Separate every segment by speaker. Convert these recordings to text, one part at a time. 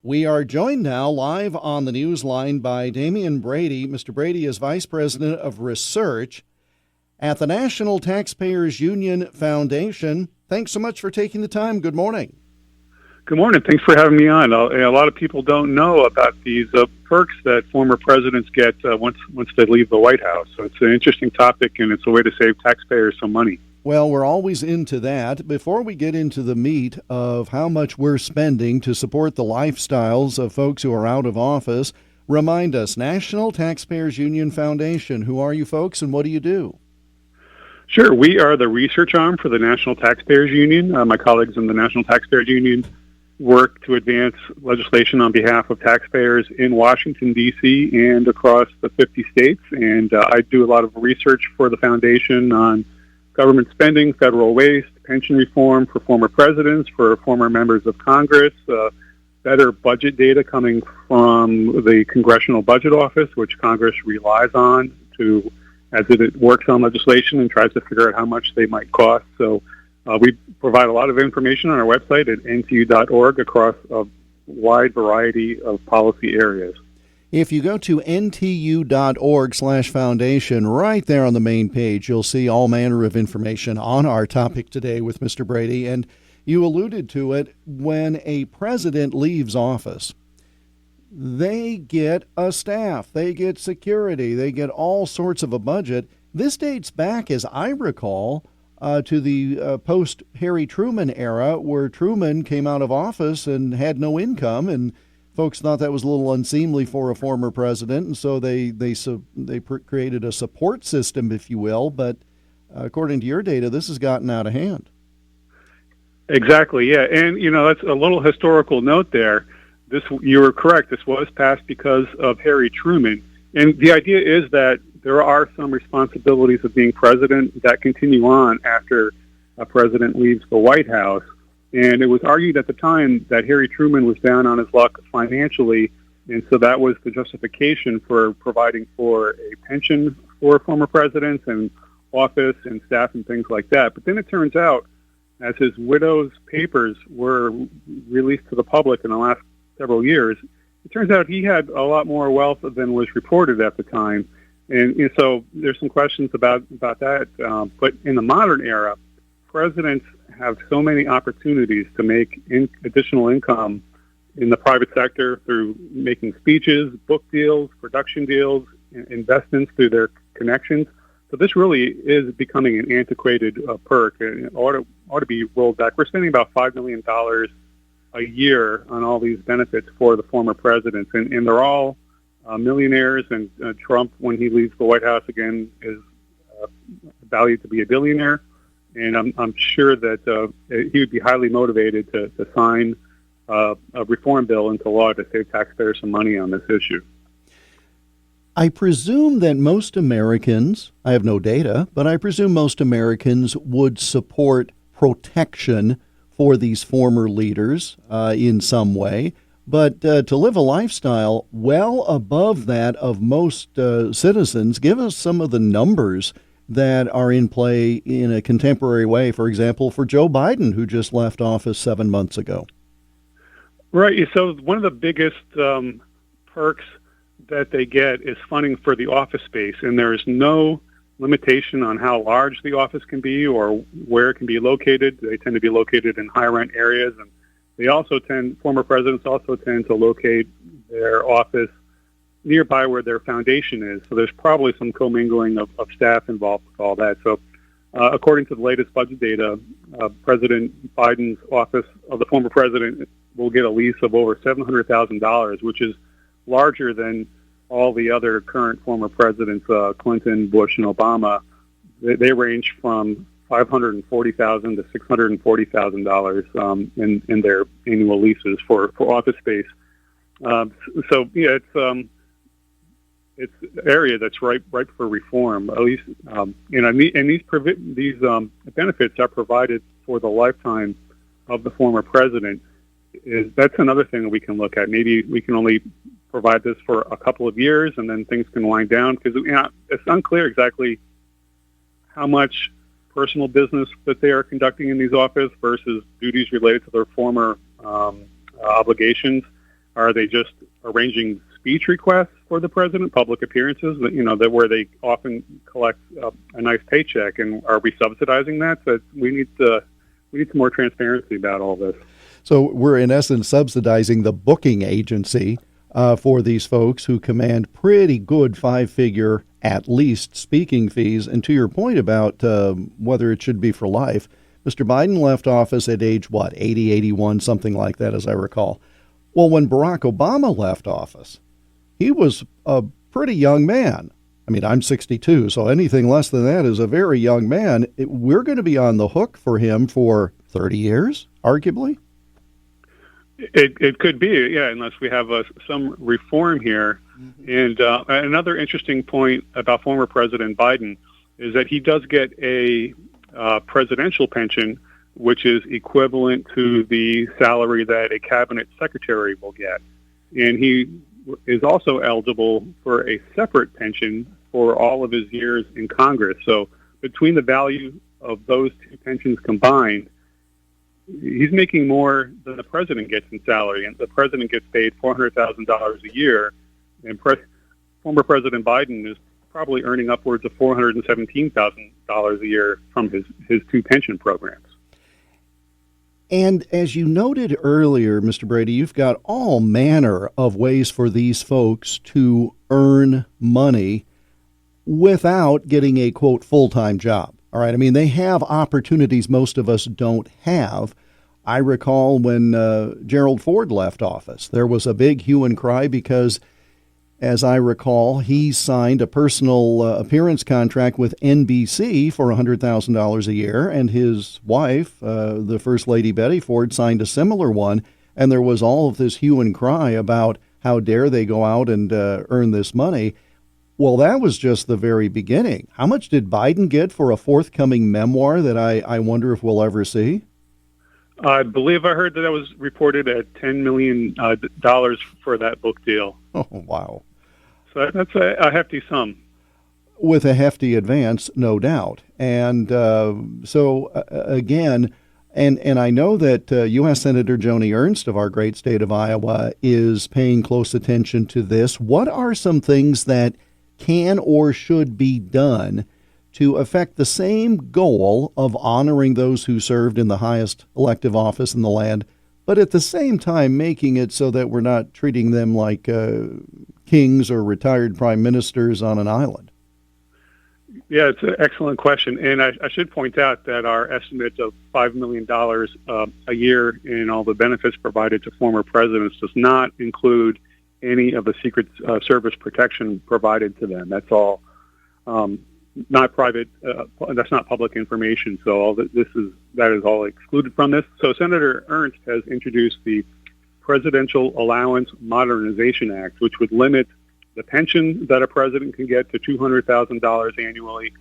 Speaker 1: We are joined now live on the Newsline by Demian Brady. Mr. Brady is Vice President of Research at the National Taxpayers Union Foundation. Thanks so much for taking the time. Good morning.
Speaker 2: Good morning. Thanks for having me on. A lot of people don't know about these perks that former presidents get once they leave the White House. So it's an interesting topic, and it's a way to save taxpayers some money.
Speaker 1: Well, we're always into that. Before we get into the meat of how much we're spending to support the lifestyles of folks who are out of office, remind us, National Taxpayers Union Foundation. Who are you folks, and what do you do?
Speaker 2: Sure. We are the research arm for the National Taxpayers Union. My colleagues in the National Taxpayers Union work to advance legislation on behalf of taxpayers in Washington, D.C. and across the 50 states. And I do a lot of research for the foundation on government spending, federal waste, pension reform for former presidents, for former members of Congress, better budget data coming from the Congressional Budget Office, which Congress relies on to as it works on legislation and tries to figure out how much they might cost. So we provide a lot of information on our website at NTU.org across a wide variety of policy areas.
Speaker 1: If you go to ntu.org/foundation, right there on the main page, you'll see all manner of information on our topic today with Mr. Brady. And you alluded to it, when a president leaves office, they get a staff, they get security, they get all sorts of a budget. This dates back, as I recall, to the post-Harry Truman era, where Truman came out of office and had no income, and folks thought that was a little unseemly for a former president, and so they created a support system, if you will. But according to your data, this has gotten out of hand.
Speaker 2: Exactly, yeah. And, that's a little historical note there. You were correct. This was passed because of Harry Truman. And the idea is that there are some responsibilities of being president that continue on after a president leaves the White House. And it was argued at the time that Harry Truman was down on his luck financially, and so that was the justification for providing for a pension for former presidents and office and staff and things like that. But then it turns out, as his widow's papers were released to the public in the last several years, it turns out he had a lot more wealth than was reported at the time. And so there's some questions about that. But in the modern era, presidents have so many opportunities to make additional income in the private sector through making speeches, book deals, production deals, investments through their connections. So this really is becoming an antiquated perk, and it ought to be rolled back. We're spending about $5 million a year on all these benefits for the former presidents, and they're all millionaires, and Trump, when he leaves the White House again, is valued to be a billionaire. And I'm sure that he would be highly motivated to sign a reform bill into law to save taxpayers some money on this issue.
Speaker 1: I presume that most Americans, I have no data, but I presume most Americans would support protection for these former leaders in some way. But to live a lifestyle well above that of most citizens, give us some of the numbers that are in play in a contemporary way, for example, for Joe Biden, who just left office 7 months ago.
Speaker 2: Right. So one of the biggest perks that they get is funding for the office space, and there is no limitation on how large the office can be or where it can be located. They tend to be located in high-rent areas, and former presidents also tend to locate their office nearby where their foundation is. So there's probably some commingling of staff involved with all that. So according to the latest budget data, President Biden's office of the former president will get a lease of over $700,000, which is larger than all the other current former presidents, Clinton, Bush, and Obama. They range from $540,000 to $640,000 in their annual leases for office space. So yeah, it's an area that's ripe for reform. At least, and these benefits are provided for the lifetime of the former president. That's another thing that we can look at. Maybe we can only provide this for a couple of years, and then things can wind down, because it's unclear exactly how much personal business that they are conducting in these offices versus duties related to their former obligations. Are they just arranging speech requests for the president, public appearances, that where they often collect a nice paycheck? And are we subsidizing that? So we need some more transparency about all this.
Speaker 1: So we're in essence subsidizing the booking agency for these folks who command pretty good five-figure, at least, speaking fees. And to your point about whether it should be for life, Mr. Biden left office at age, 80, 81, something like that, as I recall. Well, when Barack Obama left office, he was a pretty young man. I mean, I'm 62, so anything less than that is a very young man. We're going to be on the hook for him for 30 years, arguably?
Speaker 2: It could be, yeah, unless we have some reform here. Mm-hmm. And another interesting point about former President Biden is that he does get a presidential pension, which is equivalent to the salary that a cabinet secretary will get. And he is also eligible for a separate pension for all of his years in Congress. So between the value of those two pensions combined, he's making more than the president gets in salary. And the president gets paid $400,000 a year. And former President Biden is probably earning upwards of $417,000 a year from his two pension programs.
Speaker 1: And as you noted earlier, Mr. Brady, you've got all manner of ways for these folks to earn money without getting a, quote, full-time job. All right. I mean, they have opportunities most of us don't have. I recall when Gerald Ford left office, there was a big hue and cry because, as I recall, he signed a personal appearance contract with NBC for $100,000 a year, and his wife, the First Lady Betty Ford, signed a similar one, and there was all of this hue and cry about how dare they go out and earn this money. Well, that was just the very beginning. How much did Biden get for a forthcoming memoir that I wonder if we'll ever see?
Speaker 2: I believe I heard that was reported at $10 million for that book deal.
Speaker 1: Oh, wow.
Speaker 2: So that's a hefty sum.
Speaker 1: With a hefty advance, no doubt. And again, and I know that U.S. Senator Joni Ernst of our great state of Iowa is paying close attention to this. What are some things that can or should be done to affect the same goal of honoring those who served in the highest elective office in the land, but at the same time making it so that we're not treating them like kings or retired prime ministers on an island?
Speaker 2: Yeah, it's an excellent question. And I should point out that our estimate of $5 million a year in all the benefits provided to former presidents does not include any of the Secret Service protection provided to them. That's all not private. That's not public information. So all that is all excluded from this. So Senator Ernst has introduced the Presidential Allowance Modernization Act, which would limit the pension that a president can get to $200,000 annually,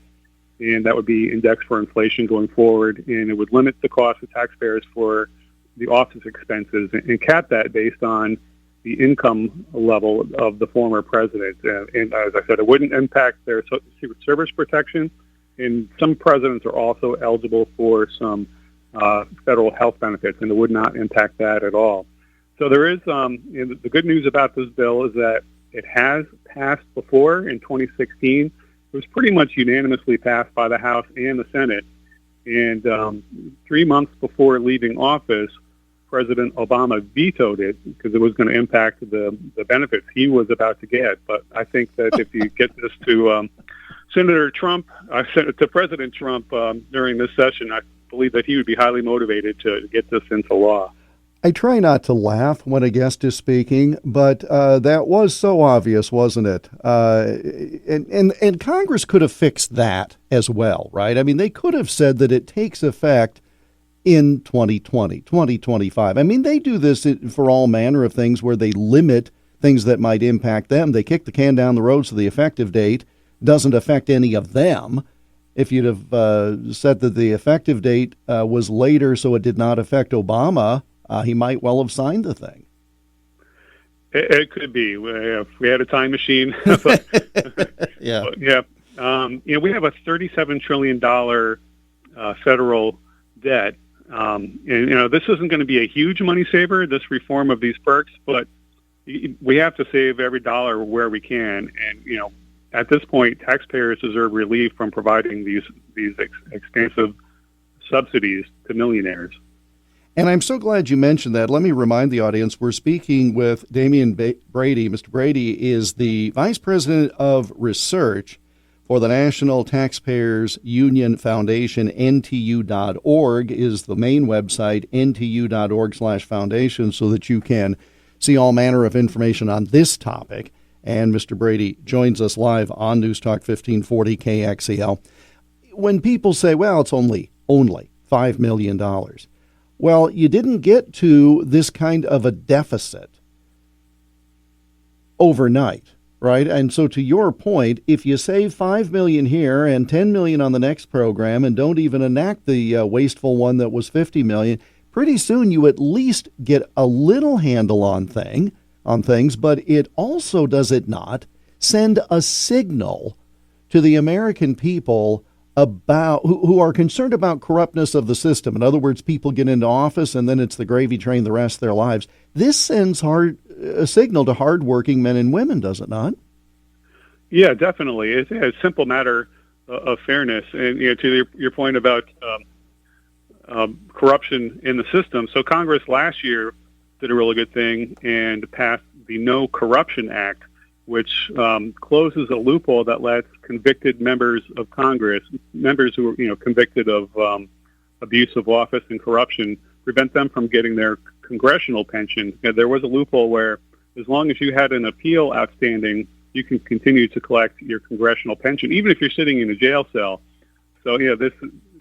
Speaker 2: and that would be indexed for inflation going forward. And it would limit the cost of taxpayers for the office expenses and cap that based on the income level of the former president. And as I said, it wouldn't impact their Secret Service protection. And some presidents are also eligible for some federal health benefits, and it would not impact that at all. So there is the good news about this bill is that it has passed before in 2016. It was pretty much unanimously passed by the House and the Senate. And 3 months before leaving office, President Obama vetoed it because it was going to impact the benefits he was about to get. But I think that if you get this to Senator Trump, to President Trump during this session, I believe that he would be highly motivated to get this into law.
Speaker 1: I try not to laugh when a guest is speaking, but that was so obvious, wasn't it? And Congress could have fixed that as well, right? I mean, they could have said that it takes effect in 2020, 2025. I mean, they do this for all manner of things where they limit things that might impact them. They kick the can down the road so the effective date doesn't affect any of them. If you'd have said that the effective date was later so it did not affect Obama, he might well have signed the thing.
Speaker 2: It could be if we had a time machine.
Speaker 1: Yeah.
Speaker 2: Yeah. We have a $37 trillion federal debt. And this isn't going to be a huge money saver, this reform of these perks, but we have to save every dollar where we can. And, at this point, taxpayers deserve relief from providing these expensive subsidies to millionaires.
Speaker 1: And I'm so glad you mentioned that. Let me remind the audience, we're speaking with Demian Brady. Mr. Brady is the Vice President of Research for the National Taxpayers Union Foundation. NTU.org is the main website, ntu.org/foundation, so that you can see all manner of information on this topic. And Mr. Brady joins us live on News Talk 1540 KXEL. When people say, well, it's only $5 million. Well, you didn't get to this kind of a deficit overnight, right? And so to your point, if you save $5 million here and $10 million on the next program and don't even enact the wasteful one that was $50 million, pretty soon you at least get a little handle on things, but it also, does it not, send a signal to the American people about who are concerned about corruptness of the system. In other words, people get into office and then it's the gravy train the rest of their lives. This sends a signal to hardworking men and women, does it not?
Speaker 2: Yeah, definitely. It's a simple matter of fairness. And to your point about corruption in the system. So Congress last year did a really good thing and passed the No Corruption Act, which closes a loophole that lets convicted members of Congress, members who are convicted of abuse of office and corruption, prevent them from getting their congressional pension. There was a loophole where, as long as you had an appeal outstanding, you can continue to collect your congressional pension, even if you're sitting in a jail cell. So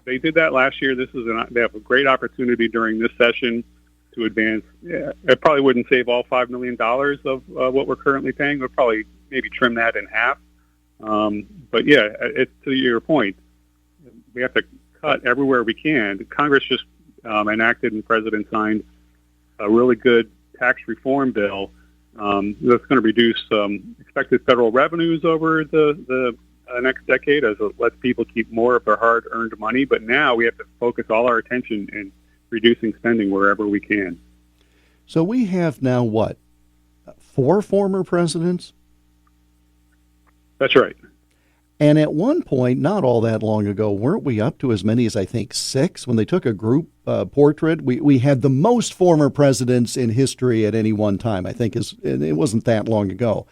Speaker 2: they did that last year. They have a great opportunity during this session to advance. It probably wouldn't save all $5 million of what we're currently paying. We'll probably maybe trim that in half. But to your point, we have to cut everywhere we can. Congress just enacted and the president signed a really good tax reform bill that's going to reduce expected federal revenues over the next decade as it lets people keep more of their hard-earned money. But now we have to focus all our attention in reducing spending wherever we can.
Speaker 1: So we have now, 4 former presidents?
Speaker 2: That's right.
Speaker 1: And at one point, not all that long ago, weren't we up to as many as, I think, 6? When they took a group portrait, we had the most former presidents in history at any one time, I think. It wasn't that long ago.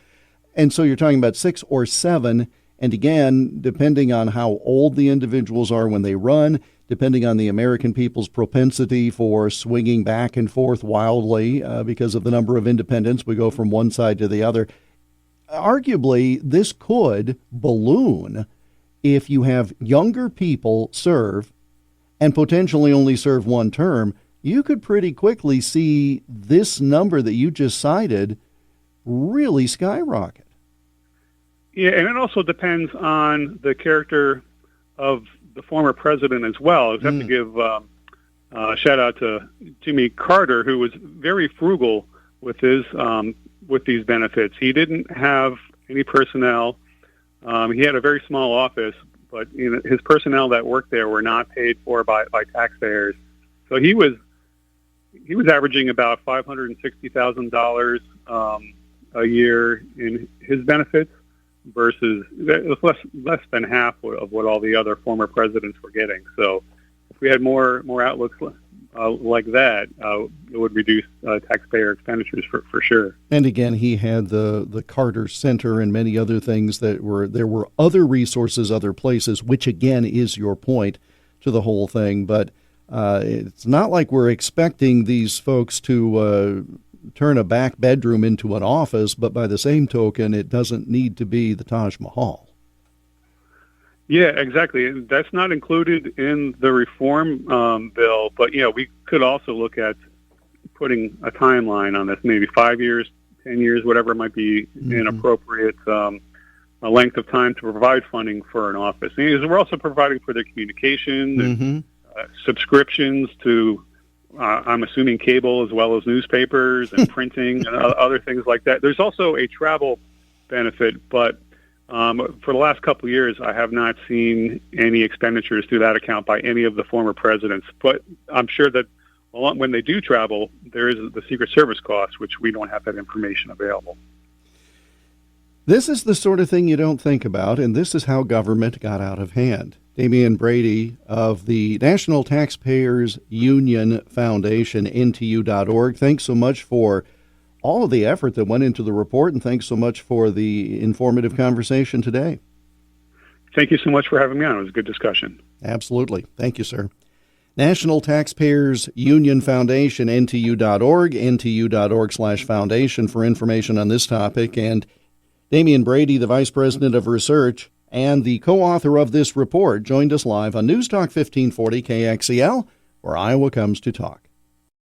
Speaker 1: And so you're talking about 6 or 7. And again, depending on how old the individuals are when they run, depending on the American people's propensity for swinging back and forth wildly because of the number of independents, we go from one side to the other. Arguably, this could balloon if you have younger people serve and potentially only serve one term. You could pretty quickly see this number that you just cited really skyrocket.
Speaker 2: Yeah, and it also depends on the character of the former president as well. I have to give a shout out to Jimmy Carter, who was very frugal with these benefits. He didn't have any personnel. He had a very small office, but his personnel that worked there were not paid for by taxpayers. So he was averaging about $560,000 a year in his benefits, versus it was less than half of what all the other former presidents were getting. So if we had more outlooks like that, it would reduce taxpayer expenditures for sure.
Speaker 1: And again, he had the Carter Center and many other things there were other resources, other places, which again is your point to the whole thing. But it's not like we're expecting these folks to turn a back bedroom into an office, but by the same token, it doesn't need to be the Taj Mahal.
Speaker 2: Yeah, exactly. That's not included in the reform bill, but we could also look at putting a timeline on this, maybe 5 years, 10 years, whatever might be an appropriate length of time to provide funding for an office. And we're also providing for their communication and subscriptions to I'm assuming cable as well as newspapers and printing and other things like that. There's also a travel benefit, but for the last couple of years, I have not seen any expenditures through that account by any of the former presidents. But I'm sure that when they do travel, there is the Secret Service cost, which we don't have that information available.
Speaker 1: This is the sort of thing you don't think about, and this is how government got out of hand. Demian Brady of the National Taxpayers Union Foundation, NTU.org, thanks so much for all of the effort that went into the report, and thanks so much for the informative conversation today.
Speaker 2: Thank you so much for having me on. It was a good discussion.
Speaker 1: Absolutely. Thank you, sir. National Taxpayers Union Foundation, NTU.org, NTU.org/foundation for information on this topic. And Demian Brady, the Vice President of Research and the co-author of this report, joined us live on News Talk 1540 KXEL, where Iowa comes to talk.